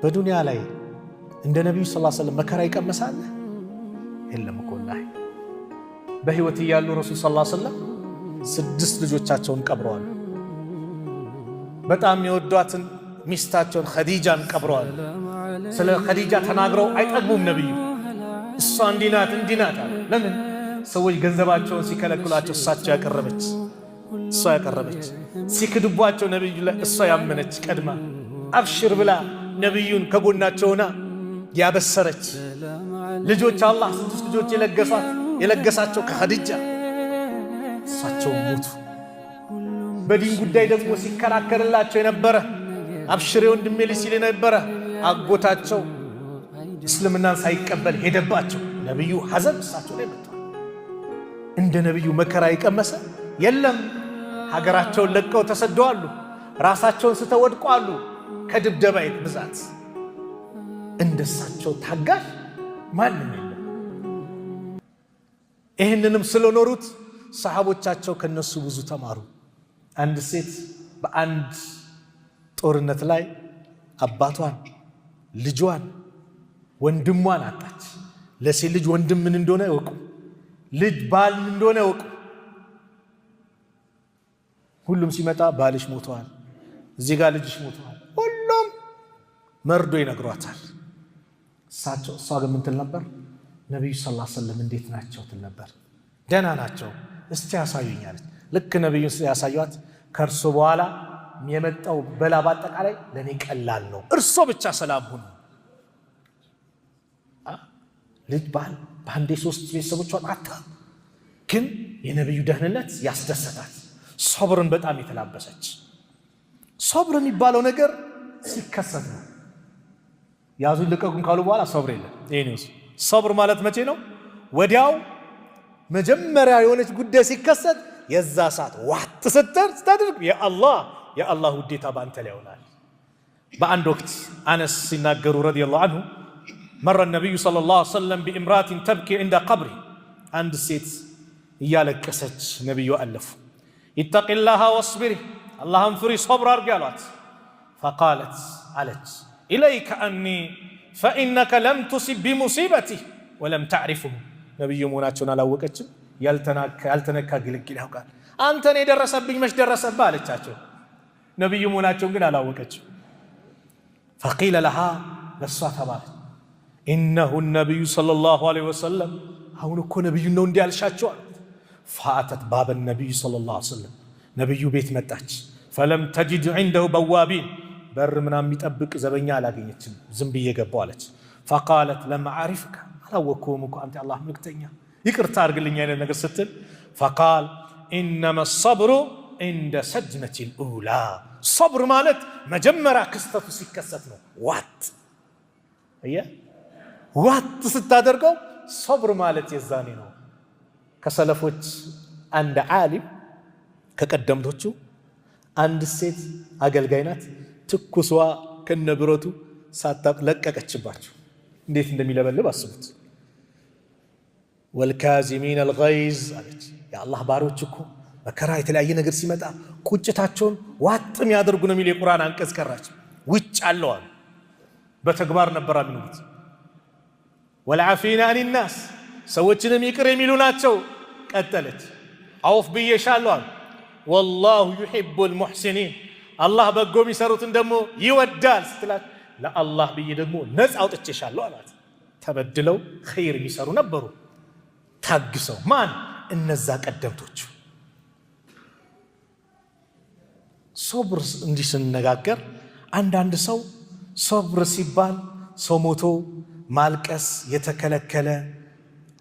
በዱንያ ላይ እንደ ነብዩ ሰለላሁ ዐለይሂ ወሰለም መከራ ይቀመሳል የለም እኮ ወላሂ። በህይወት እያሉ ረሱል ሰለላሁ ዐለይሂ ወሰለም 6 ልጆቻቸውን ቀብረዋል። በጣም የወዷትን ሚስታቸውን ኸዲጃን ቀብረዋል። ስለ ኸዲጃ ተናግረው አይጠግቡም ነብዩ። እሷ እንዲናት እንዲናት። ለምን? ሰዎች ገንዘባቸውን ሲከለክሏቸው እሳቸው ያቀረበች፣ እሷ ያቀረበች። ሲክድቧቸው ነብዩ ላይ እሷ ያመነች ቀድማ አብሽር ብላ ነብዩን ከጎናቸውና ያበሰረች። ልጆች አላህ 6 ልጆች የለገሳቸው ከኸዲጃ እሳቸው ሞቱ። በዲን ጉዳይ ደግሞ ሲከራከርላቸው የነበረ አብሽር ወንድሜ ሲል የነበረ አጎታቸው እስልምናን ሳይቀበል ሄደባቸው። ነብዩ ሐዘን እሳቸው ላይ መጣ። እንደ ነብዩ መከራ ይቀመሰ የለም። ሀገራቸውን ለቀው ተሰደዋሉ። ራሳቸውን ስተወድቋሉ ከድብደባ ብዛት። እንደሳቸው ታጋሽ ማንም የለም። ይህንንም ስለኖሩት ሰሃቦቻቸው ከነሱ ብዙ ተማሩ። አንድ ሴት በአንድ ጦርነት ላይ አባቷን፣ ልጇን፣ ወንድሟን አጣች። ለሴት ልጅ ወንድም ምን እንደሆነ ያውቁ፣ ልጅ ባል ምን እንደሆነ ያውቁ። ሁሉም ሲመጣ ባልሽ ሞተዋል፣ እዚህ ጋር ልጅሽ ሞተዋል፣ ሁሉም መርዶ ይነግሯታል። እሷ ግን ምን ትል ነበር? ነብዩ ሰለላሁ ዐለይሂ ወሰለም እንዴት ናቸው ትል ነበር። ደህና ናቸው፣ እስቲ ያሳዩኝ አለች። ልክ ነብዩን ያሳዩት ከእርሱ በኋላ የመጣው በላ በአጠቃላይ ለኔ ቀላል ነው፣ እርሶ ብቻ ሰላም ሁኑ። ልጅ ባል በአንዴ 3 ቤተሰቦቿን አጣ። ግን የነብዩ ደህንነት ያስደሰታት፣ ሶብርን በጣም የተላበሰች። ሶብር የሚባለው ነገር ሲከሰት ነው። ያዙን ልቀቁን ካሉ በኋላ ሶብር የለም። ይሄንስ ሶብር ማለት መቼ ነው? ወዲያው መጀመሪያ የሆነች ጉዳይ ሲከሰት የዛ ሰዓት ዋት ስታደርግ የአላህ ውዴታ በአንተ ላይ ይሆናል። በአንድ ወቅት አነስ ሲናገሩ ረዲየላሁ ዐንሁ መረ ነብዩ ሰለላሁ ዐለይሂ ወሰለም ቢእምራቲን ተብኪ እንደ ቀብሪ። አንድ ሴት እያለቀሰች ነብዩ አለፉ። ኢተቂላሃ ወስቢሪ፣ አላህን ፍሪ ሶብር አድርጊ አሏት። ፈቃለት አለች ኢለይከ አኒ ፈኢነከ ለም ቱሲብ ቢሙሲበቲ ወለም ተዕሪፉሁ። ነብዩ መሆናቸውን አላወቀችም። ያልተነካ ግልግል ያውቃል። አንተን የደረሰብኝ መች ደረሰብህ አለቻቸው። ነብዩ መሆናቸውን ግን አላወቀችም። ፈቂለ ለሃ ለሷ ተባለች ኢነሁ ነብዩ ሰለላሁ ዐለይሂ ወሰለም፣ አሁን እኮ ነብዩ ነው እንዲህ ያልሻቸው አሉት። ፈአተት ባበ ነብዩ ሰለላሁ ዐለይሂ ወሰለም፣ ነብዩ ቤት መጣች። ፈለም ተጅድ ዐንደሁ በዋቢን፣ በር ምናምን የሚጠብቅ ዘበኛ አላገኘችም። ዝም ብዬ ገባሁ አለች። ፈቃለት ለም አዕሪፍከ፣ አላወቅኩም እኮ አንተ አላህ መልክተኛ፣ ይቅርታ አድርግልኝ አይነት ነገር ስትል፣ ፈቃል ኢነማ ሰብሩ እንደ ሰድመቲል ኡላ፣ ሰብር ማለት መጀመሪያ ክስተቱ ሲከሰት ነው። ዋት ስታደርገው ሰብር ማለት የዛኔ ነው። ከሰለፎች አንድ ዓሊም ከቀደምቶቹ አንድ ሴት አገልጋይ ናት። ትኩሷ ከነብረቱ ሳታቅ ለቀቀችባቸው። እንዴት እንደሚለበልብ አስቡት። ወልካዚሚን አልገይዝ አለች። የአላህ ባሮች እኮ መከራ የተለያየ ነገር ሲመጣ ቁጭታቸውን ዋጥም ያደርጉ ነው የሚል የቁርአን አንቀጽ ቀራች። ውጭ አለዋል፣ በተግባር ነበር የሚሉት። ወልዓፊና አን ናስ፣ ሰዎችንም ይቅር የሚሉ ናቸው። ቀጠለች አውፍ ብዬሻለሁ፣ ወላሁ ዩሂቡል ሙሕሲኒን፣ አላህ በጎ የሚሰሩትን ደግሞ ይወዳል ስትላት፣ ለአላህ ብዬ ደግሞ ነፃ አውጥቼሻለሁ አላት። ተበድለው ኸይር የሚሰሩ ነበሩ ታግሰው። ማን? እነዛ ቀደምቶቹ። ሶብር እንዲህ ስንነጋገር አንዳንድ ሰው ሶብር ሲባል ሰው ሞቶ ማልቀስ የተከለከለ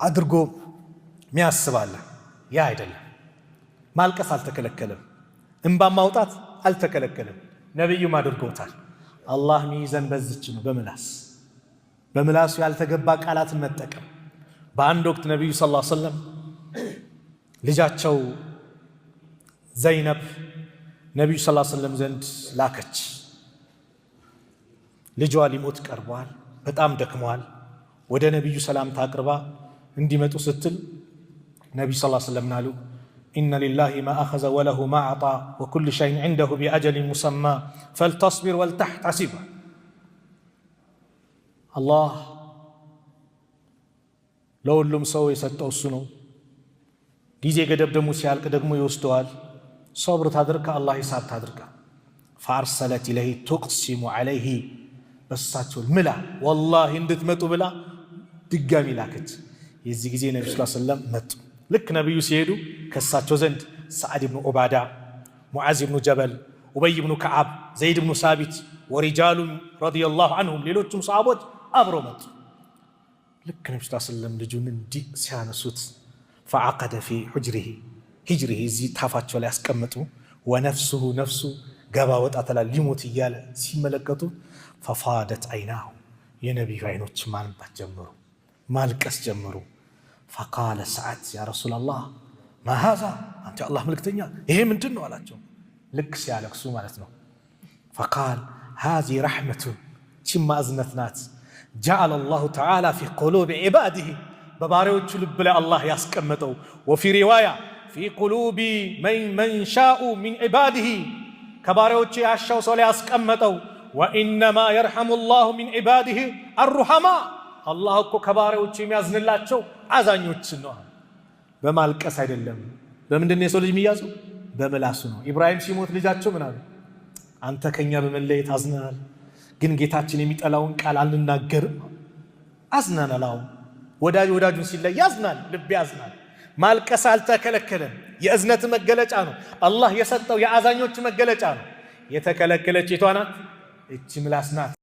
አድርጎ ሚያስባለ። ያ አይደለም። ማልቀስ አልተከለከለም፣ እንባ ማውጣት አልተከለከለም። ነብዩም አድርገውታል። አላህ ሚይዘን በዝች ነው፣ በምላሱ ያልተገባ ቃላትን መጠቀም። በአንድ ወቅት ነብዩ ሰለላሁ ዐለይሂ ወሰለም ልጃቸው ዘይነብ ነብዩ ሰለላሁ ዐለይሂ ወሰለም ዘንድ ላከች። ልጇ ሊሞት ቀርቧል፣ በጣም ደክሟል። ወደ ነብዩ ሰላምታ አቅርባ እንዲመጡ ስትል ነብዩ ሰለላሁ ዐለይሂ ወሰለም አሉ ኢነ ሊላሂ ማ አኸዘ ወለሁ ማ አጣ ወኩሉ ሸይን ዐንደሁ ቢአጀሊን ሙሰማ ፈልተስቢር ወልተሕተሲብ። አላህ ለሁሉም ሰው የሰጠው እሱ ነው። ጊዜ ገደብ ደግሞ ሲያልቅ ደግሞ ይወስደዋል። ሶብር ታድርግ፣ አላህ ሂሳብ ታድርጋ። ፈአርሰለት ኢለይሂ ቱቅሲሙ ዐለይሂ በሳቸው ምላ ወላሂ እንድትመጡ ብላ ድጋሚ ላከች። የዚህ ጊዜ ነብዩ ሰለላሁ ዐለይሂ ወሰለም መጡ። ልክ ነብዩ ሲሄዱ ከሳቸው ዘንድ ሰዓድ ብኑ ዑባዳ፣ ሙዓዝ ብኑ ጀበል፣ ኡበይ ብኑ ከዓብ፣ ዘይድ ብኑ ሳቢት ወሪጃሉ ረዲየላሁ ዐንሁም ሌሎቹም ሰሃቦች አብረው መጡ። ልክ ነብዩ ሰለላሁ ዐለይሂ ወሰለም ልጁን እንዲህ ሲያነሱት ፈዐቀደ ፊ ሂጅሪሂ እዚህ ታፋቸው ላይ ያስቀመጡ። ወነፍሱሁ ነፍሱ ገባ ወጣ ተላል ሊሞት እያለ ሲመለከቱ ፈፋደት አይናሁ የነቢዩ አይኖች ማንባት ጀመሩ፣ ማልቀስ ጀመሩ። ፈቃለ ሰዓድ ያ ረሱላላህ ማ ሃዛ አንተ አላህ መልክተኛ ይሄ ምንድን ነው አላቸው። ልክ ሲያለቅሱ ማለት ነው። ፈቃል ሃዚ ረሕመቱን ችማ እዝነት ናት። ጀዐለ አላሁ ተዓላ ፊ ቁሉብ ዒባዲሂ በባሪያዎቹ ልብ ላይ አላህ ያስቀመጠው። ወፊ ሪዋያ ፊ ቁሉቢ መን ሻኡ ሚን ዒባዲሂ ከባሪያዎቹ ያሻው ሰው ላይ ያስቀመጠው። ወኢነማ የርሐሙ ላሁ ሚን ዒባዲሂ አሩሐማ አላህ እኮ ከባሪያዎቹ የሚያዝንላቸው አዛኞችን ነው። በማልቀስ አይደለም። በምንድን ነው የሰው ልጅ የሚያዘው? በምላሱ ነው። ኢብራሂም ሲሞት ልጃቸው ምን አሉ? አንተ ከኛ በመለየት አዝነናል፣ ግን ጌታችን የሚጠላውን ቃል አንናገርም። አዝነናል። አሁን ወዳጅ ወዳጁን ሲለይ ያዝናል፣ ልብ ያዝናል። ማልቀስ አልተከለከለም። የእዝነት መገለጫ ነው። አላህ የሰጠው የአዛኞች መገለጫ ነው። የተከለከለች የቷ ናት? እቺ ምላስ ናት።